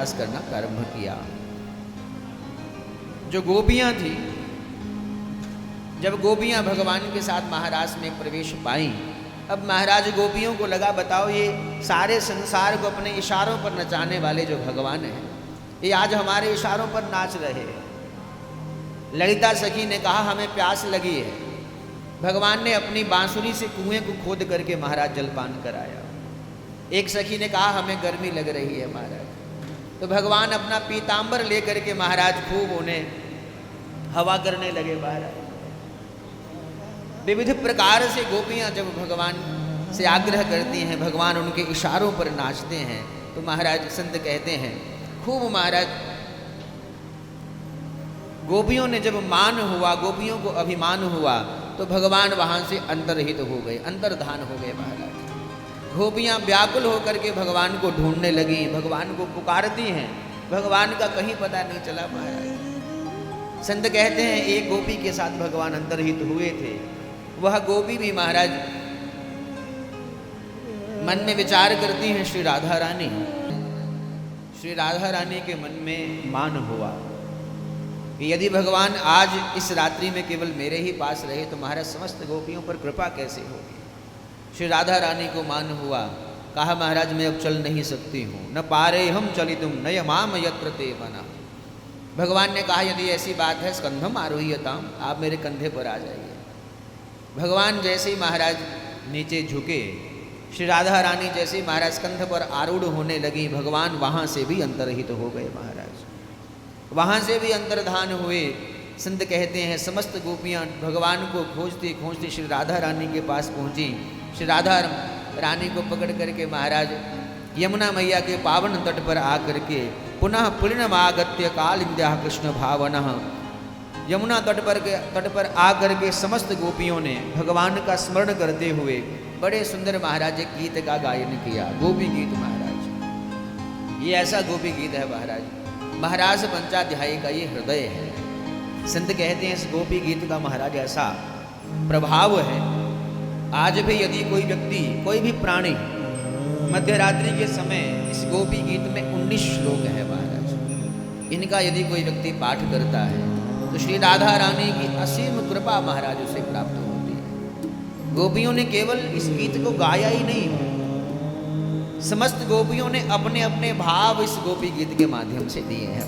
प्रयास करना प्रारंभ किया। जो गोपियां थी, जब गोपियां भगवान के साथ महाराज में प्रवेश पाई, अब महाराज गोपियों को लगा बताओ ये सारे संसार को अपने इशारों पर नचाने वाले जो भगवान हैं, ये आज हमारे इशारों पर नाच रहे हैं। ललिता सखी ने कहा हमें प्यास लगी है। भगवान ने अपनी बांसुरी से कुएं को खोद करके महाराज जलपान कराया। एक सखी ने कहा हमें गर्मी लग रही है महाराज। तो भगवान अपना पीतांबर लेकर के महाराज खूब उन्हें हवा करने लगे। महाराज विविध प्रकार से गोपियां जब भगवान से आग्रह करती हैं, भगवान उनके इशारों पर नाचते हैं, तो महाराज संत कहते हैं खूब महाराज गोपियों ने जब मान हुआ, गोपियों को अभिमान हुआ, तो भगवान वहाँ से अंतर्हित हो गए, अंतर्धान हो गए। महाराज गोपियाँ व्याकुल होकर के भगवान को ढूंढने लगी, भगवान को पुकारती हैं, भगवान का कहीं पता नहीं चला। महाराज संत कहते हैं एक गोपी के साथ भगवान अंतर्हित हुए थे। वह गोपी भी महाराज मन में विचार करती हैं श्री राधा रानी। श्री राधा रानी के मन में मान हुआ कि यदि भगवान आज इस रात्रि में केवल मेरे ही पास रहे तो महाराज समस्त गोपियों पर कृपा कैसे होगी। श्री राधा रानी को मान हुआ, कहा महाराज मैं अब चल नहीं सकती हूँ, न पारे हम चलितुम नय माम यत्र ते मना। भगवान ने कहा यदि ऐसी बात है स्कंधम आरोह्यताम, आप मेरे कंधे पर आ जाइए। भगवान जैसे ही महाराज नीचे झुके, श्री राधा रानी जैसे ही महाराज स्कंध पर आरूढ़ होने लगी, भगवान वहाँ से भी अंतर्हित हो गए। महाराज वहाँ से भी अंतर्धान हुए। संत कहते हैं समस्त गोपियाँ भगवान को खोजती खोजती श्री राधा रानी के पास पहुँची। श्री राधा रानी को पकड़ करके महाराज यमुना मैया के पावन तट पर आकर के पुनः पूर्णमागत्य कालिंद्या कृष्ण भावनः, यमुना तट पर आकर के समस्त गोपियों ने भगवान का स्मरण करते हुए बड़े सुंदर महाराज एक गीत का गायन किया, गोपी गीत। महाराज ये ऐसा गोपी गीत है महाराज, महाराज पंचाध्यायी का ये हृदय है। संत कहते हैं इस गोपी गीत का महाराज ऐसा प्रभाव है, आज भी यदि कोई व्यक्ति, कोई भी प्राणी मध्य रात्रि के समय इस गोपी गीत में 19 श्लोक है महाराज, इनका यदि कोई व्यक्ति पाठ करता है तो श्री राधा रानी की असीम कृपा महाराज उसे प्राप्त होती है। गोपियों ने केवल इस गीत को गाया ही नहीं है, समस्त गोपियों ने अपने अपने भाव इस गोपी गीत के माध्यम से दिए हैं।